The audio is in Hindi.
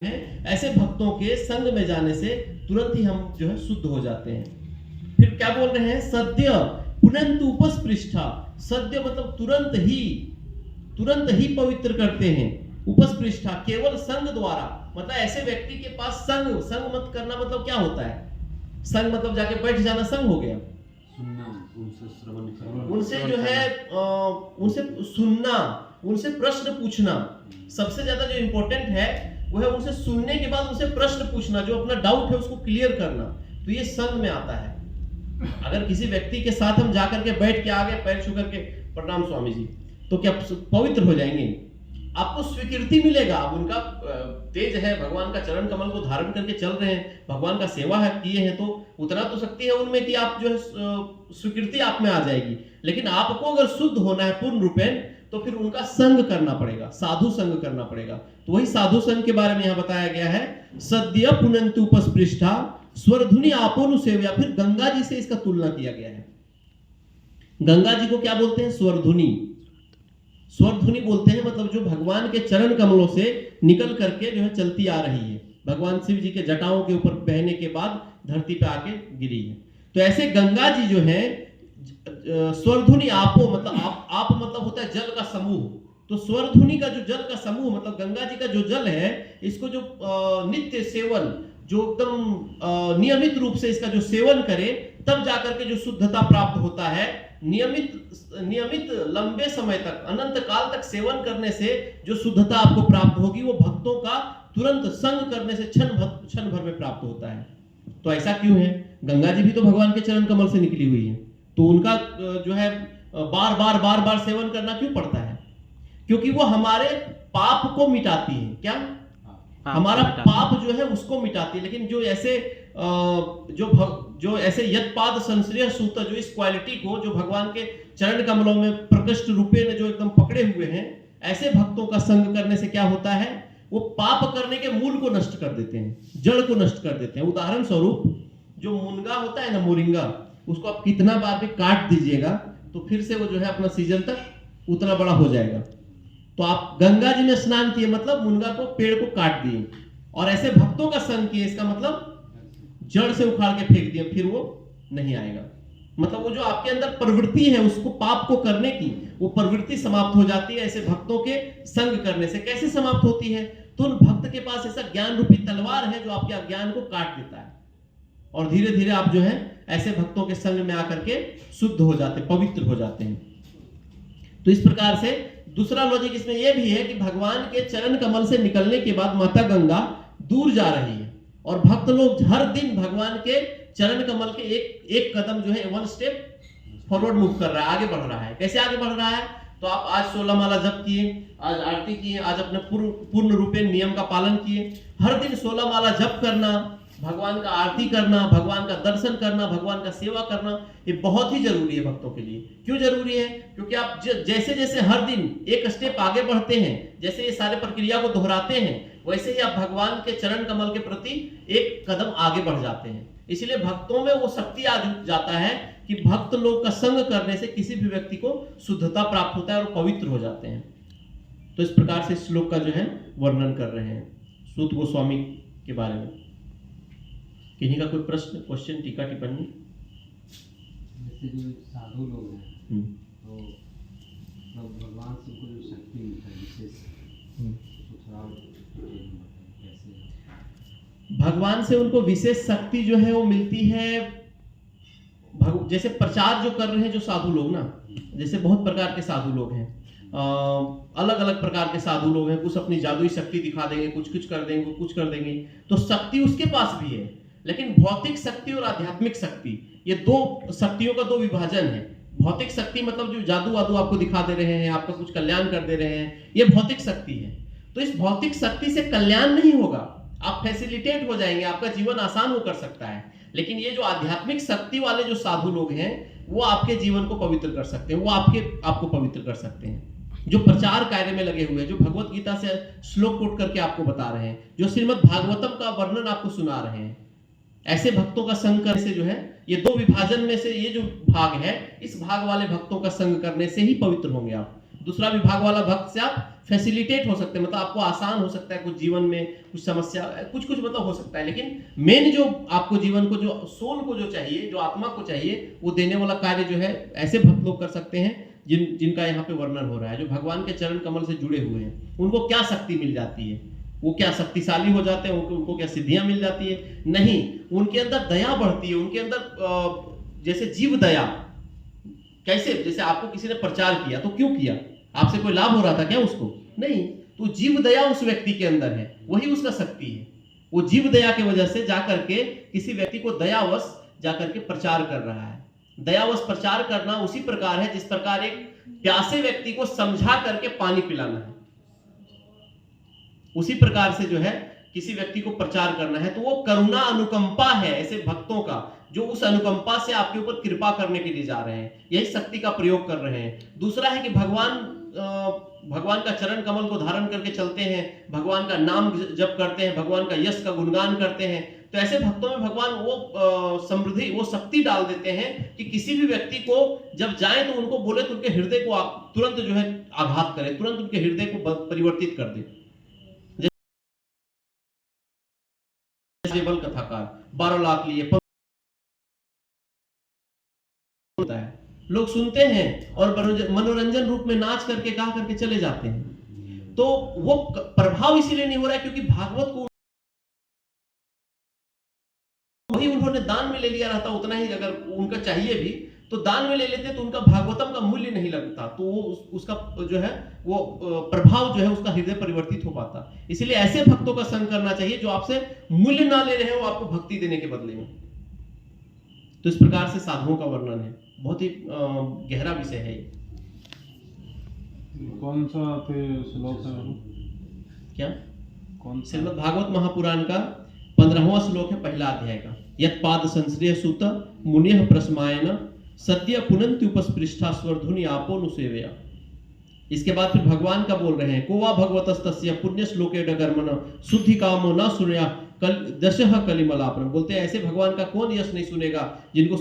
ऐसे भक्तों के संग में जाने से तुरंत ही हम जो है शुद्ध हो जाते हैं। फिर क्या बोल रहे हैं, सद्य पुनन्तु उपस्पृष्ठा। सद्य मतलब तुरंत ही पवित्र करते हैं। उपस्पृष्ठा केवल संग द्वारा, मतलब ऐसे व्यक्ति के पास संग मत करना मतलब क्या होता है? संग मतलब जाके बैठ जाना संग हो गया। उनसे श्रवण करना, उनसे जो है उनसे सुनना, उनसे प्रश्न पूछना। सबसे ज्यादा जो इंपॉर्टेंट है वो है उनसे सुनने के बाद उनसे प्रश्न पूछना, जो अपना डाउट है उसको क्लियर करना। तो ये संग में आता है। अगर किसी व्यक्ति के साथ हम जाकर के बैठ के आ गए पैर छू करके प्रणाम स्वामी जी, तो क्या पवित्र हो जाएंगे? आपको स्वीकृति मिलेगा। आप उनका तेज है, भगवान का चरण कमल को धारण करके चल रहे हैं, भगवान का सेवा है किए हैं, तो उतना तो शक्ति है उनमें कि आप जो है स्वीकृति आप में आ जाएगी। लेकिन आपको अगर शुद्ध होना है पूर्ण रूपेण, तो फिर उनका संग करना पड़ेगा, साधु संग करना पड़ेगा। तो वही साधु संग के बारे में यहाँ बताया गया है। सद्य पुनन्तु उपस्पृष्ठा स्वरधुनि आपोनु सेव्या। फिर गंगा जी से इसका तुलना किया गया है। गंगा जी को क्या बोलते हैं? स्वरधुनि बोलते हैं। मतलब जो भगवान के चरण कमलों से निकल करके जो है चलती आ रही है, भगवान शिव जी के जटाओं के ऊपर बहने के बाद धरती पे आके गिरी है। तो ऐसे गंगा जी जो है स्वरधुनि आपो, मतलब आप मतलब होता है जल का समूह। तो स्वरधुनि का जो जल का समूह मतलब गंगा जी का जो जल है, इसको जो नित्य सेवन, जो एकदम नियमित रूप से इसका जो सेवन करे, तब जाकर के जो शुद्धता प्राप्त होता है। नियमित लंबे समय तक, अनंत काल तक सेवन करने से जो शुद्धता आपको प्राप्त होगी, वो भक्तों का तुरंत संग करने से क्षण भर में प्राप्त होता है। तो ऐसा क्यों है? गंगा जी भी तो भगवान के चरण कमल से निकली हुई है, तो उनका जो है बार बार सेवन करना क्यों पड़ता है? क्योंकि वो हमारे पाप को मिटाती है। क्या? हमारा पाप जो है उसको मिटाती है। लेकिन जो ऐसे जो ऐसे यत्पाद संश्रय सूत, जो इस क्वालिटी को जो भगवान के चरण कमलों में प्रकृष्ट रूपे में जो एकदम पकड़े हुए हैं, ऐसे भक्तों का संग करने से क्या होता है? वो पाप करने के मूल को नष्ट कर देते हैं, जड़ को नष्ट कर देते हैं। उदाहरण स्वरूप जो मुनगा होता है ना, मोरिंगा, उसको आप कितना बार भी काट दीजिएगा तो फिर से वो जो है अपना सीजन तक उतना बड़ा हो जाएगा। तो आप गंगा जी में स्नान किए मतलब मुनगा को, पेड़ को काट दिए, और ऐसे भक्तों का संग किए, इसका मतलब जड़ से उखाड़ के फेंक दिए, फिर वो नहीं आएगा। मतलब वो जो आपके अंदर प्रवृत्ति है उसको, पाप को करने की, वो प्रवृत्ति समाप्त हो जाती है ऐसे भक्तों के संग करने से। कैसे समाप्त होती है? तो उन भक्त के पास ऐसा ज्ञान रूपी तलवार है जो आपके अज्ञान को काट देता है, और धीरे धीरे आप जो है ऐसे भक्तों के संग में आकर के शुद्ध हो जाते, पवित्र हो जाते हैं। तो इस प्रकार से दूसरा लॉजिक इसमें यह भी है कि भगवान के चरण कमल से निकलने के बाद माता गंगा दूर जा रही है, और भक्त लोग हर दिन भगवान के चरण कमल के एक कदम जो है, वन स्टेप फॉरवर्ड मूव कर रहा है, आगे बढ़ रहा है। कैसे आगे बढ़ रहा है? तो आप आज 16 माला जप किए, आज आरती किए, आज अपने पूर्ण रूपेण नियम का पालन किए। हर दिन 16 माला जप करना, भगवान का आरती करना, भगवान का दर्शन करना, भगवान का सेवा करना, ये बहुत ही जरूरी है भक्तों के लिए। क्यों जरूरी है? क्योंकि आप जैसे जैसे हर दिन एक स्टेप आगे बढ़ते हैं, जैसे ये सारे प्रक्रिया को दोहराते हैं, वैसे ही आप भगवान के चरण कमल के प्रति एक कदम आगे बढ़ जाते हैं। इसलिए भक्तों में वो शक्ति आ जाता है कि भक्त लोग का संग करने से किसी भी व्यक्ति को शुद्धता प्राप्त होता है और पवित्र हो जाते हैं। तो इस प्रकार से श्लोक का जो है वर्णन कर रहे हैं सूत गोस्वामी के बारे में। किन्हीं का कोई प्रश्न, क्वेश्चन, टीका, टिप्पणी? जैसे जो साधु लोग हैं तो भगवान से उनको जो शक्ति मिलता है विशेष, तो थोड़ा कैसे भगवान से उनको विशेष शक्ति जो है वो मिलती है? जैसे प्रचार जो कर रहे हैं जो साधु लोग ना, जैसे बहुत प्रकार के साधु लोग हैं, अलग अलग प्रकार के साधु लोग हैं। कुछ अपनी जादुई शक्ति दिखा देंगे, कुछ कर देंगे, कुछ कर देंगे। तो शक्ति उसके पास भी है, लेकिन भौतिक शक्ति और आध्यात्मिक शक्ति, ये दो शक्तियों का दो विभाजन है। भौतिक शक्ति मतलब जो जादू वादू आपको दिखा दे रहे हैं, आपका कुछ कल्याण कर दे रहे हैं, ये भौतिक शक्ति है। तो इस भौतिक शक्ति से कल्याण नहीं होगा, आप फैसिलिटेट हो जाएंगे, आपका जीवन आसान हो कर सकता है। लेकिन ये जो आध्यात्मिक शक्ति वाले जो साधु लोग हैं, वो आपके जीवन को पवित्र कर सकते हैं, वो आपको पवित्र कर सकते हैं। जो प्रचार कार्य में लगे हुए हैं, जो भगवत गीता से श्लोक कोट करके आपको बता रहे हैं, जो श्रीमद् भागवतम का वर्णन आपको सुना रहे हैं, ऐसे भक्तों का संग करने से जो है, ये दो विभाजन में से ये जो भाग है, इस भाग वाले भक्तों का संग करने से ही पवित्र होंगे आप। दूसरा विभाग वाला भक्त से आप फैसिलिटेट हो सकते हैं, मतलब आपको आसान हो सकता है कुछ जीवन में कुछ समस्या कुछ मतलब हो सकता है, लेकिन मेन जो आपको जीवन को जो सोल को जो चाहिए, जो आत्मा को चाहिए, वो देने वाला कार्य जो है ऐसे भक्त लोग कर सकते हैं जिनका यहाँ पे वर्णन हो रहा है, जो भगवान के चरण कमल से जुड़े हुए हैं। उनको क्या शक्ति मिल जाती है, वो क्या शक्तिशाली हो जाते हैं, उनको क्या सिद्धियां मिल जाती है? नहीं, उनके अंदर दया बढ़ती है, उनके अंदर जैसे जीव दया। कैसे? जैसे आपको किसी ने प्रचार किया तो क्यों किया? आपसे कोई लाभ हो रहा था क्या उसको? नहीं, तो जीव दया उस व्यक्ति के अंदर है, वही उसका शक्ति है। वो जीव दया की वजह से जाकर के किसी व्यक्ति को दयावश जाकर के प्रचार कर रहा है। दयावश प्रचार करना उसी प्रकार है जिस प्रकार एक प्यासे व्यक्ति को समझा करके पानी पिलाना है, उसी प्रकार से जो है किसी व्यक्ति को प्रचार करना है। तो वो करुणा अनुकंपा है ऐसे भक्तों का, जो उस अनुकंपा से आपके ऊपर कृपा करने के लिए जा रहे हैं, यही शक्ति का प्रयोग कर रहे हैं। दूसरा है कि भगवान का चरण कमल को धारण करके चलते हैं, भगवान का नाम जप करते हैं, भगवान का यश का गुणगान करते हैं। तो ऐसे भक्तों में भगवान वो समृद्धि, वो शक्ति डाल देते हैं कि किसी भी व्यक्ति को जब जाए तो उनको बोले तो उनके हृदय को तुरंत जो है आघात करे, तुरंत उनके हृदय को परिवर्तित कर दे। कथाकार 12 लाख लिए होता है, लोग सुनते हैं और मनोरंजन रूप में नाच करके गा करके चले जाते हैं। तो वो प्रभाव इसीलिए नहीं हो रहा है क्योंकि भागवत को वही उन्होंने दान में ले लिया रहता, उतना ही अगर उनका चाहिए भी तो दान में ले लेते तो उनका भागवतम का मूल्य नहीं लगता, तो वो उसका जो है वो प्रभाव जो है उसका हृदय परिवर्तित हो पाता। इसलिए ऐसे भक्तों का संग करना चाहिए जो आपसे मूल्य ना ले रहे हैं, वो आपको भक्ति देने के बदले में। तो इस प्रकार से साधुओं का वर्णन है, बहुत ही गहरा विषय है ये। कौन सा श्लोक है? क्या? कौन? श्रीमद् भागवत महापुराण का 15वां श्लोक है, पहला अध्याय का। यत् पाद संश्रय सुत मुनिः प्रस्मायन सद्य पुनन्ति उपस्पृष्टा स्वरधुनि आपोनुसेवया। इसके बाद फिर भगवान का बोल रहे हैं, को वा भगवतस्तस्य पुण्य श्लोके डगर्मन शुद्धि कामो न सुनया कल दशः कलिमलापन। बोलते हैं ऐसे भगवान का कौन यश नहीं सुनेगा जिनको